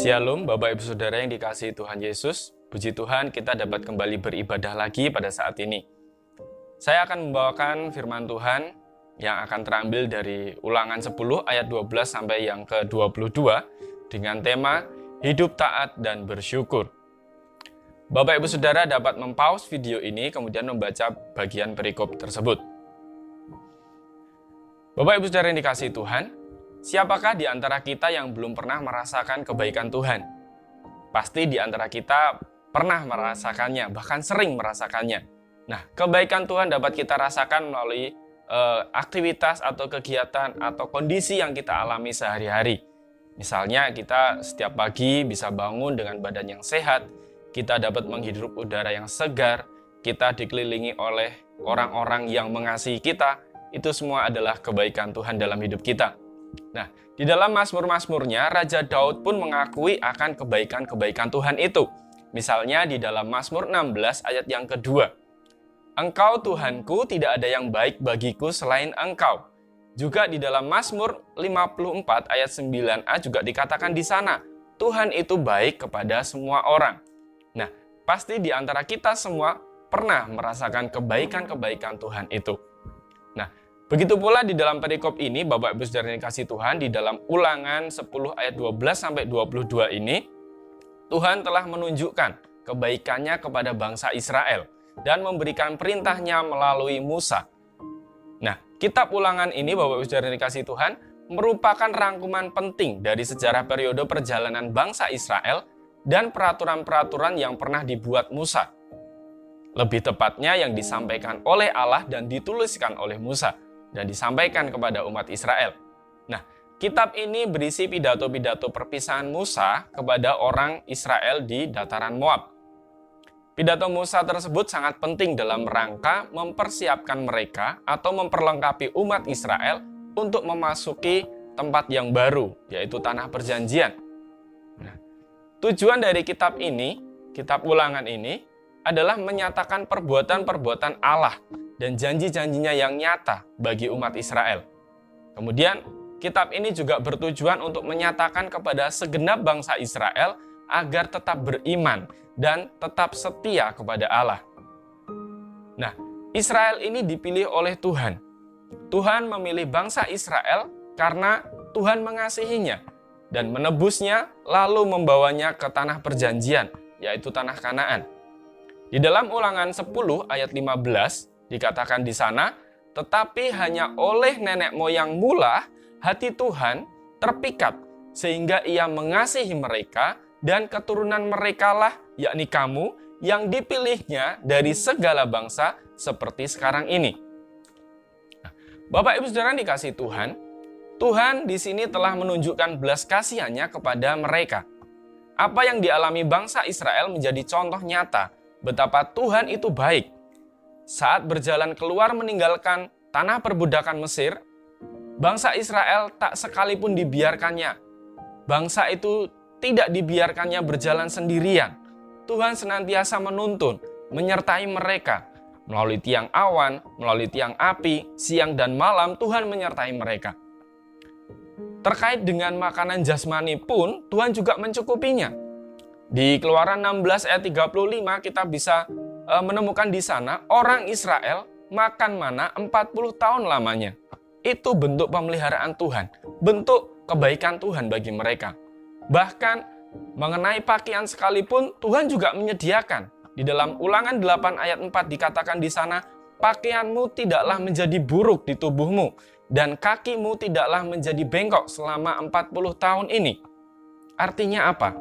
Shalom Bapak Ibu Saudara yang dikasihi Tuhan Yesus. Puji Tuhan kita dapat kembali beribadah lagi pada saat ini. Saya akan membawakan firman Tuhan yang akan terambil dari Ulangan 10 ayat 12 sampai yang ke-22 dengan tema Hidup Taat dan Bersyukur. Bapak Ibu Saudara dapat mempause video ini kemudian membaca bagian perikop tersebut. Bapak Ibu Saudara yang dikasihi Tuhan, siapakah di antara kita yang belum pernah merasakan kebaikan Tuhan? Pasti di antara kita pernah merasakannya, bahkan sering merasakannya. Nah, kebaikan Tuhan dapat kita rasakan melalui aktivitas atau kegiatan atau kondisi yang kita alami sehari-hari. Misalnya kita setiap pagi bisa bangun dengan badan yang sehat, kita dapat menghirup udara yang segar, kita dikelilingi oleh orang-orang yang mengasihi kita. Itu semua adalah kebaikan Tuhan dalam hidup kita. Nah, di dalam Mazmur-Mazmurnya, Raja Daud pun mengakui akan kebaikan-kebaikan Tuhan itu. Misalnya di dalam Mazmur 16 ayat yang kedua. Engkau Tuhanku, tidak ada yang baik bagiku selain Engkau. Juga di dalam Mazmur 54 ayat 9a juga dikatakan di sana, Tuhan itu baik kepada semua orang. Nah, pasti di antara kita semua pernah merasakan kebaikan-kebaikan Tuhan itu. Nah, begitu pula di dalam perikop ini, Bapak Ibu Saudara yang dikasihi Tuhan, di dalam Ulangan 10 ayat 12 sampai 22 ini, Tuhan telah menunjukkan kebaikannya kepada bangsa Israel dan memberikan perintahnya melalui Musa. Nah, kitab Ulangan ini, Bapak Ibu Saudara yang dikasihi Tuhan, merupakan rangkuman penting dari sejarah periode perjalanan bangsa Israel dan peraturan-peraturan yang pernah dibuat Musa. Lebih tepatnya yang disampaikan oleh Allah dan dituliskan oleh Musa dan disampaikan kepada umat Israel. Nah, kitab ini berisi pidato-pidato perpisahan Musa kepada orang Israel di dataran Moab. Pidato Musa tersebut sangat penting dalam rangka mempersiapkan mereka atau memperlengkapi umat Israel untuk memasuki tempat yang baru, yaitu Tanah Perjanjian. Nah, tujuan dari kitab ini, kitab Ulangan ini, adalah menyatakan perbuatan-perbuatan Allah dan janji-janjinya yang nyata bagi umat Israel. Kemudian, kitab ini juga bertujuan untuk menyatakan kepada segenap bangsa Israel agar tetap beriman dan tetap setia kepada Allah. Nah, Israel ini dipilih oleh Tuhan. Tuhan memilih bangsa Israel karena Tuhan mengasihinya dan menebusnya lalu membawanya ke tanah perjanjian, yaitu tanah Kanaan. Di dalam Ulangan 10 ayat 15 dikatakan di sana, tetapi hanya oleh nenek moyang mula hati Tuhan terpikat sehingga ia mengasihi mereka dan keturunan merekalah, yakni kamu, yang dipilihnya dari segala bangsa seperti sekarang ini. Nah, Bapak Ibu Saudara dikasihi Tuhan, Tuhan di sini telah menunjukkan belas kasihannya kepada mereka. Apa yang dialami bangsa Israel menjadi contoh nyata betapa Tuhan itu baik. Saat berjalan keluar meninggalkan tanah perbudakan Mesir, bangsa Israel tak sekalipun dibiarkannya. Bangsa itu tidak dibiarkannya berjalan sendirian. Tuhan senantiasa menuntun, menyertai mereka. Melalui tiang awan, melalui tiang api, siang dan malam Tuhan menyertai mereka. Terkait dengan makanan jasmani pun, Tuhan juga mencukupinya. Di Keluaran 16 ayat 35 kita bisa menemukan di sana orang Israel makan mana 40 tahun lamanya. Itu bentuk pemeliharaan Tuhan, bentuk kebaikan Tuhan bagi mereka. Bahkan mengenai pakaian sekalipun Tuhan juga menyediakan. Di dalam Ulangan 8 ayat 4 dikatakan di sana, pakaianmu tidaklah menjadi buruk di tubuhmu dan kakimu tidaklah menjadi bengkok selama 40 tahun ini. Artinya apa?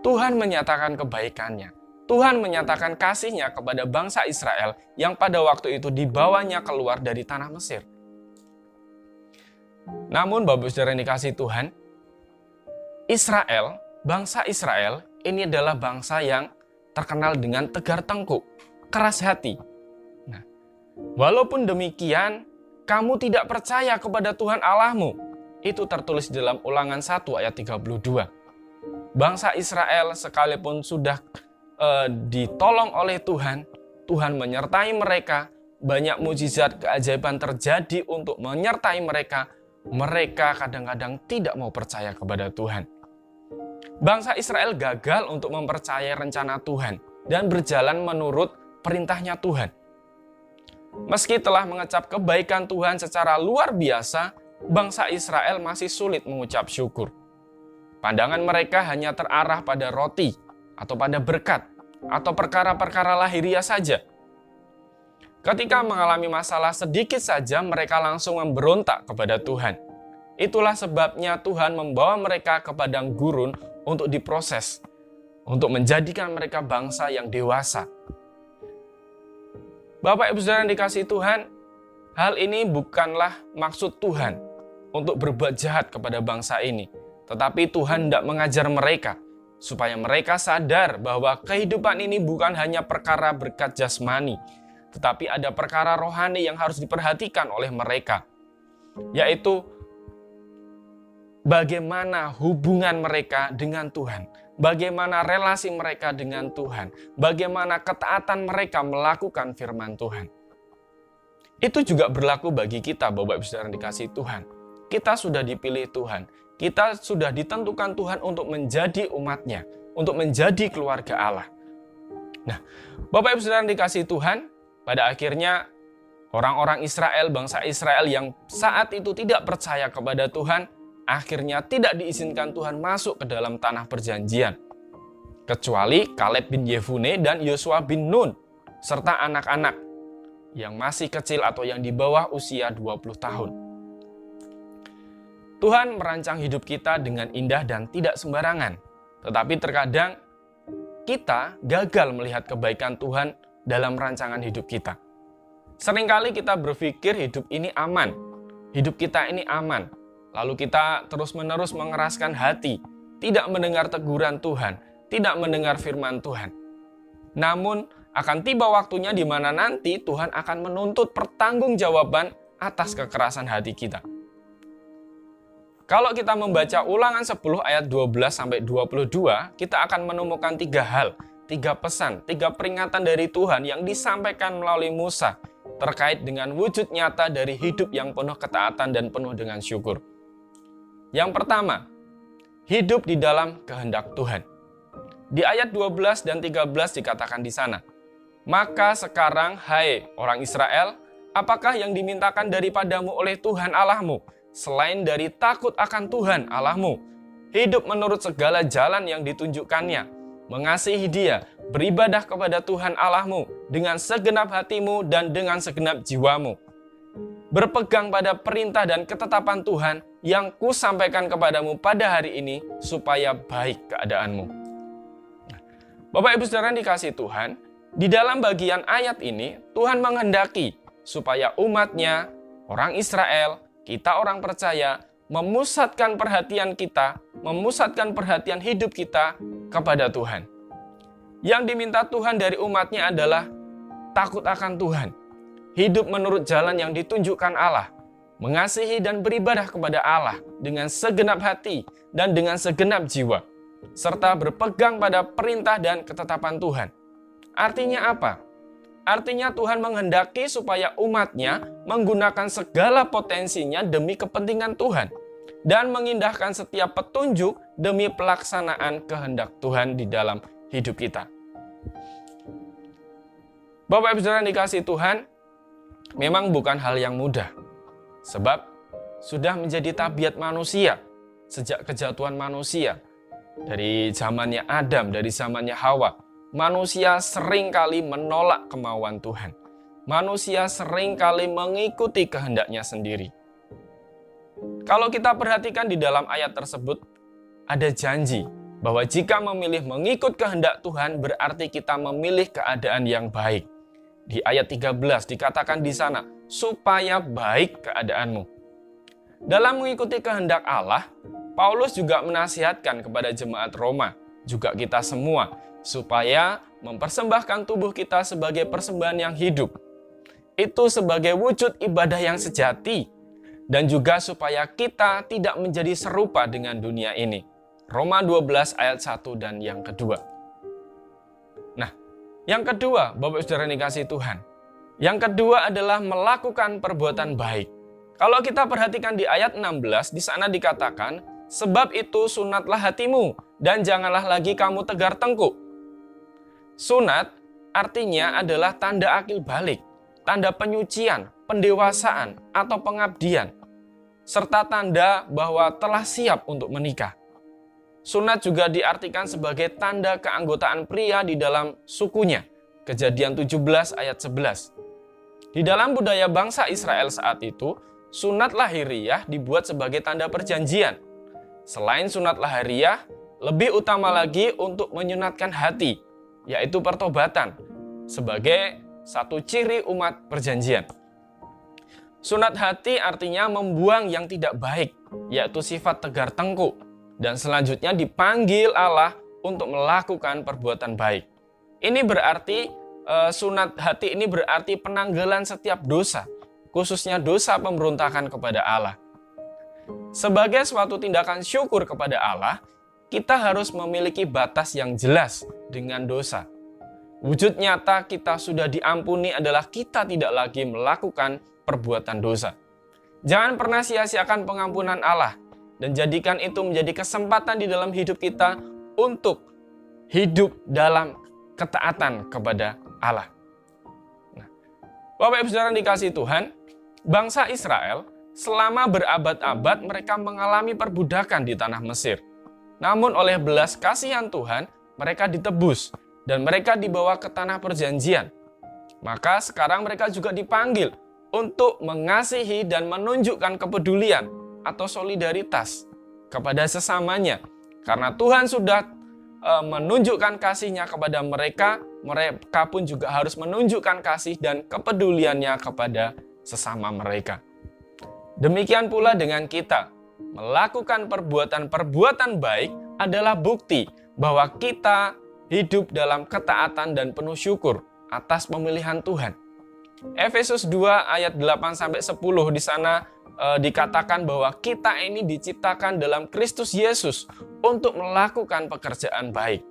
Tuhan menyatakan kebaikannya. Tuhan menyatakan kasih-Nya kepada bangsa Israel yang pada waktu itu dibawanya keluar dari tanah Mesir. Namun Bapak Saudara yang dikasihi Tuhan, Israel, bangsa Israel ini adalah bangsa yang terkenal dengan tegar tengkuk, keras hati. Nah, walaupun demikian, kamu tidak percaya kepada Tuhan Allahmu. Itu tertulis dalam Ulangan 1 ayat 32. Bangsa Israel sekalipun sudah ditolong oleh Tuhan, Tuhan menyertai mereka, banyak mujizat keajaiban terjadi untuk menyertai mereka, mereka kadang-kadang tidak mau percaya kepada Tuhan. Bangsa Israel gagal untuk mempercayai rencana Tuhan dan berjalan menurut perintahnya Tuhan. Meski telah mengecap kebaikan Tuhan secara luar biasa, bangsa Israel masih sulit mengucap syukur. Pandangan mereka hanya terarah pada roti, atau pada berkat, atau perkara-perkara lahiriah saja. Ketika mengalami masalah sedikit saja, mereka langsung memberontak kepada Tuhan. Itulah sebabnya Tuhan membawa mereka ke padang gurun untuk diproses, untuk menjadikan mereka bangsa yang dewasa. Bapak Ibu Saudara yang dikasihi Tuhan, hal ini bukanlah maksud Tuhan untuk berbuat jahat kepada bangsa ini. Tetapi Tuhan tidak mengajar mereka, supaya mereka sadar bahwa kehidupan ini bukan hanya perkara berkat jasmani, tetapi ada perkara rohani yang harus diperhatikan oleh mereka, yaitu bagaimana hubungan mereka dengan Tuhan, bagaimana relasi mereka dengan Tuhan, bagaimana ketaatan mereka melakukan firman Tuhan. Itu juga berlaku bagi kita, Bapak Ibu Saudara yang dikasihi Tuhan. Kita sudah dipilih Tuhan, kita sudah ditentukan Tuhan untuk menjadi umat-Nya, untuk menjadi keluarga Allah. Nah, Bapak Ibu Saudara yang dikasihi Tuhan, pada akhirnya orang-orang Israel, bangsa Israel yang saat itu tidak percaya kepada Tuhan, akhirnya tidak diizinkan Tuhan masuk ke dalam tanah perjanjian. Kecuali Kaleb bin Yefune dan Yosua bin Nun, serta anak-anak yang masih kecil atau yang di bawah usia 20 tahun. Tuhan merancang hidup kita dengan indah dan tidak sembarangan. Tetapi terkadang kita gagal melihat kebaikan Tuhan dalam rancangan hidup kita. Seringkali kita berpikir hidup ini aman, hidup kita ini aman. Lalu kita terus-menerus mengeraskan hati, tidak mendengar teguran Tuhan, tidak mendengar firman Tuhan. Namun akan tiba waktunya di mana nanti Tuhan akan menuntut pertanggungjawaban atas kekerasan hati kita. Kalau kita membaca Ulangan 10 ayat 12-22, kita akan menemukan 3 hal, 3 pesan, 3 peringatan dari Tuhan yang disampaikan melalui Musa terkait dengan wujud nyata dari hidup yang penuh ketaatan dan penuh dengan syukur. Yang pertama, hidup di dalam kehendak Tuhan. Di ayat 12 dan 13 dikatakan di sana, "Maka sekarang, hai orang Israel, apakah yang dimintakan daripadamu oleh Tuhan Allahmu, selain dari takut akan Tuhan Allahmu, hidup menurut segala jalan yang ditunjukkannya, mengasihi Dia, beribadah kepada Tuhan Allahmu dengan segenap hatimu dan dengan segenap jiwamu, berpegang pada perintah dan ketetapan Tuhan yang kusampaikan kepadamu pada hari ini, supaya baik keadaanmu." Bapak Ibu Saudara yang dikasihi Tuhan, di dalam bagian ayat ini, Tuhan menghendaki supaya umat-Nya, orang Israel, kita orang percaya, memusatkan perhatian kita, memusatkan perhatian hidup kita kepada Tuhan. Yang diminta Tuhan dari umat-Nya adalah takut akan Tuhan, hidup menurut jalan yang ditunjukkan Allah, mengasihi dan beribadah kepada Allah dengan segenap hati dan dengan segenap jiwa, serta berpegang pada perintah dan ketetapan Tuhan. Artinya apa? Artinya Tuhan menghendaki supaya umat-Nya menggunakan segala potensinya demi kepentingan Tuhan dan mengindahkan setiap petunjuk demi pelaksanaan kehendak Tuhan di dalam hidup kita. Bapak Ibu Saudara yang dikasihi Tuhan, memang bukan hal yang mudah, sebab sudah menjadi tabiat manusia sejak kejatuhan manusia. Dari zamannya Adam, dari zamannya Hawa, manusia seringkali menolak kemauan Tuhan. Manusia seringkali mengikuti kehendaknya sendiri. Kalau kita perhatikan di dalam ayat tersebut, ada janji bahwa jika memilih mengikut kehendak Tuhan, berarti kita memilih keadaan yang baik. Di ayat 13 dikatakan di sana, supaya baik keadaanmu. Dalam mengikuti kehendak Allah, Paulus juga menasihatkan kepada jemaat Roma, juga kita semua, supaya mempersembahkan tubuh kita sebagai persembahan yang hidup. Itu sebagai wujud ibadah yang sejati, dan juga supaya kita tidak menjadi serupa dengan dunia ini. Roma 12 ayat 1 dan yang kedua. Nah, yang kedua, Bapak Saudara yang dikasihi Tuhan, yang kedua adalah melakukan perbuatan baik. Kalau kita perhatikan di ayat 16, di sana dikatakan, sebab itu sunatlah hatimu dan janganlah lagi kamu tegar tengkuk. Sunat artinya adalah tanda akil balik, tanda penyucian, pendewasaan, atau pengabdian, serta tanda bahwa telah siap untuk menikah. Sunat juga diartikan sebagai tanda keanggotaan pria di dalam sukunya. Kejadian 17 ayat 11. Di dalam budaya bangsa Israel saat itu, sunat lahiriah dibuat sebagai tanda perjanjian. Selain sunat lahiriah, lebih utama lagi untuk menyunatkan hati, yaitu pertobatan, sebagai satu ciri umat perjanjian. Sunat hati artinya membuang yang tidak baik, yaitu sifat tegar tengkuk, dan selanjutnya dipanggil Allah untuk melakukan perbuatan baik. Ini berarti sunat hati ini berarti penanggalan setiap dosa, khususnya dosa pemberontakan kepada Allah. Sebagai suatu tindakan syukur kepada Allah, kita harus memiliki batas yang jelas dengan dosa. Wujud nyata kita sudah diampuni adalah kita tidak lagi melakukan perbuatan dosa. Jangan pernah sia-siakan pengampunan Allah dan jadikan itu menjadi kesempatan di dalam hidup kita untuk hidup dalam ketaatan kepada Allah. Nah, Bapak Ibu Saudara dikasihi Tuhan, bangsa Israel selama berabad-abad mereka mengalami perbudakan di tanah Mesir. Namun oleh belas kasihan Tuhan, mereka ditebus dan mereka dibawa ke tanah perjanjian. Maka sekarang mereka juga dipanggil untuk mengasihi dan menunjukkan kepedulian atau solidaritas kepada sesamanya. Karena Tuhan sudah menunjukkan kasih-Nya kepada mereka, mereka pun juga harus menunjukkan kasih dan kepeduliannya kepada sesama mereka. Demikian pula dengan kita, melakukan perbuatan-perbuatan baik adalah bukti bahwa kita hidup dalam ketaatan dan penuh syukur atas pemilihan Tuhan. Efesus 2 ayat 8-10 di sana dikatakan bahwa kita ini diciptakan dalam Kristus Yesus untuk melakukan pekerjaan baik.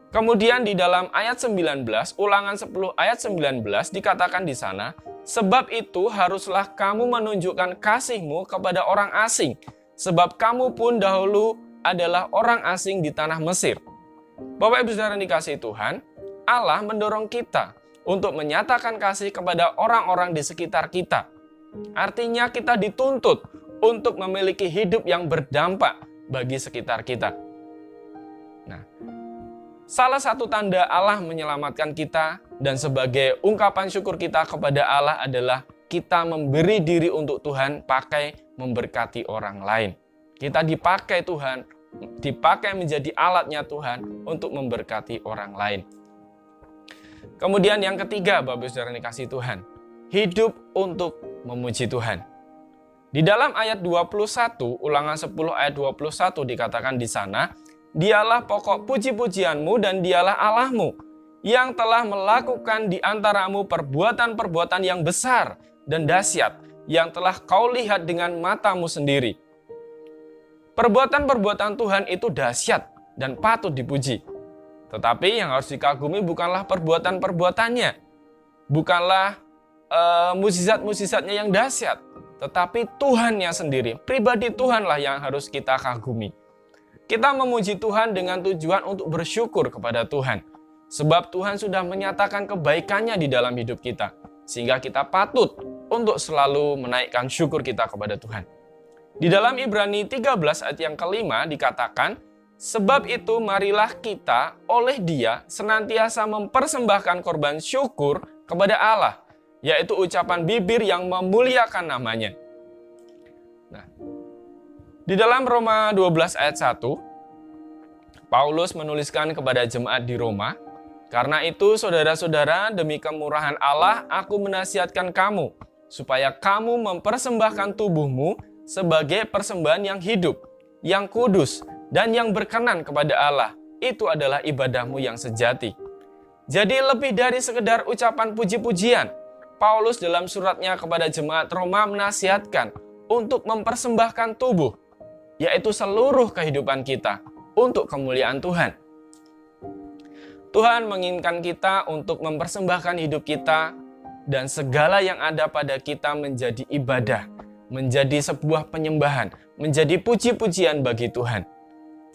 Kemudian di dalam ayat 19, Ulangan 10 ayat 19 dikatakan di sana, sebab itu haruslah kamu menunjukkan kasihmu kepada orang asing, sebab kamu pun dahulu adalah orang asing di tanah Mesir. Bapak Ibu Saudara dikasihi Tuhan, Allah mendorong kita untuk menyatakan kasih kepada orang-orang di sekitar kita. Artinya kita dituntut untuk memiliki hidup yang berdampak bagi sekitar kita. Nah, salah satu tanda Allah menyelamatkan kita dan sebagai ungkapan syukur kita kepada Allah adalah kita memberi diri untuk Tuhan pakai memberkati orang lain. Kita dipakai Tuhan, dipakai menjadi alatnya Tuhan untuk memberkati orang lain. Kemudian yang ketiga, Bapak Ibu Saudara dikasihi Tuhan, hidup untuk memuji Tuhan. Di dalam ayat 21, Ulangan 10 ayat 21 dikatakan di sana, dialah pokok puji-pujianmu dan dialah Allahmu, yang telah melakukan di antaramu perbuatan-perbuatan yang besar dan dahsyat, yang telah kau lihat dengan matamu sendiri. Perbuatan-perbuatan Tuhan itu dahsyat dan patut dipuji. Tetapi yang harus dikagumi bukanlah perbuatan-perbuatannya, bukanlah mukjizat-mukjizatnya yang dahsyat, tetapi Tuhannya sendiri, pribadi Tuhanlah yang harus kita kagumi. Kita memuji Tuhan dengan tujuan untuk bersyukur kepada Tuhan, sebab Tuhan sudah menyatakan kebaikannya di dalam hidup kita, sehingga kita patut untuk selalu menaikkan syukur kita kepada Tuhan. Di dalam Ibrani 13 ayat yang kelima dikatakan, sebab itu marilah kita oleh Dia senantiasa mempersembahkan korban syukur kepada Allah, yaitu ucapan bibir yang memuliakan namanya. Nah, di dalam Roma 12 ayat 1, Paulus menuliskan kepada jemaat di Roma, karena itu saudara-saudara, demi kemurahan Allah, aku menasihatkan kamu, supaya kamu mempersembahkan tubuhmu sebagai persembahan yang hidup, yang kudus, dan yang berkenan kepada Allah. Itu adalah ibadahmu yang sejati. Jadi lebih dari sekedar ucapan puji-pujian, Paulus dalam suratnya kepada jemaat Roma menasihatkan untuk mempersembahkan tubuh, yaitu seluruh kehidupan kita, untuk kemuliaan Tuhan. Tuhan menginginkan kita untuk mempersembahkan hidup kita dan segala yang ada pada kita menjadi ibadah, menjadi sebuah penyembahan, menjadi puji-pujian bagi Tuhan.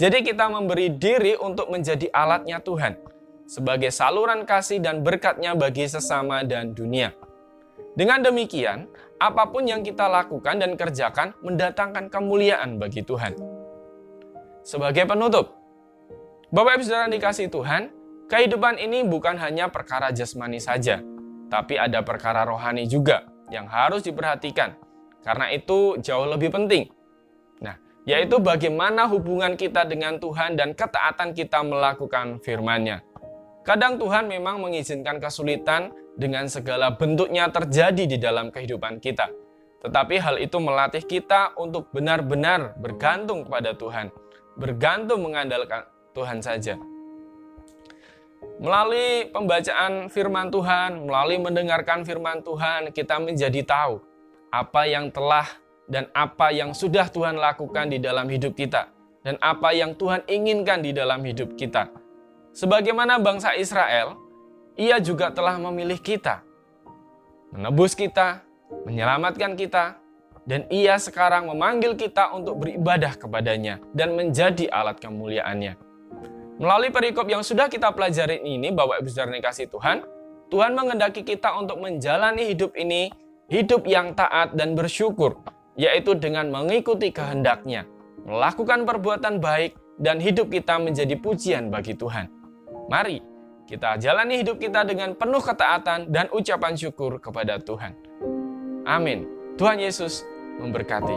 Jadi kita memberi diri untuk menjadi alatnya Tuhan, sebagai saluran kasih dan berkatnya bagi sesama dan dunia. Dengan demikian, apapun yang kita lakukan dan kerjakan mendatangkan kemuliaan bagi Tuhan. Sebagai penutup, Bapak Ibu Saudara yang dikasihi Tuhan, kehidupan ini bukan hanya perkara jasmani saja, tapi ada perkara rohani juga yang harus diperhatikan. Karena itu jauh lebih penting. Nah, yaitu bagaimana hubungan kita dengan Tuhan dan ketaatan kita melakukan firman-Nya. Kadang Tuhan memang mengizinkan kesulitan dengan segala bentuknya terjadi di dalam kehidupan kita. Tetapi hal itu melatih kita untuk benar-benar bergantung kepada Tuhan. Bergantung mengandalkan Tuhan saja. Melalui pembacaan firman Tuhan, melalui mendengarkan firman Tuhan, kita menjadi tahu apa yang telah dan apa yang sudah Tuhan lakukan di dalam hidup kita, dan apa yang Tuhan inginkan di dalam hidup kita. Sebagaimana bangsa Israel, Ia juga telah memilih kita, menebus kita, menyelamatkan kita, dan Ia sekarang memanggil kita untuk beribadah kepadanya dan menjadi alat kemuliaan-Nya. Melalui perikop yang sudah kita pelajari ini, Bapak Ibu Saudara yang dikasihi Tuhan, Tuhan menghendaki kita untuk menjalani hidup ini, hidup yang taat dan bersyukur, yaitu dengan mengikuti kehendak-Nya, melakukan perbuatan baik, dan hidup kita menjadi pujian bagi Tuhan. Mari kita jalani hidup kita dengan penuh ketaatan dan ucapan syukur kepada Tuhan. Amin. Tuhan Yesus memberkati.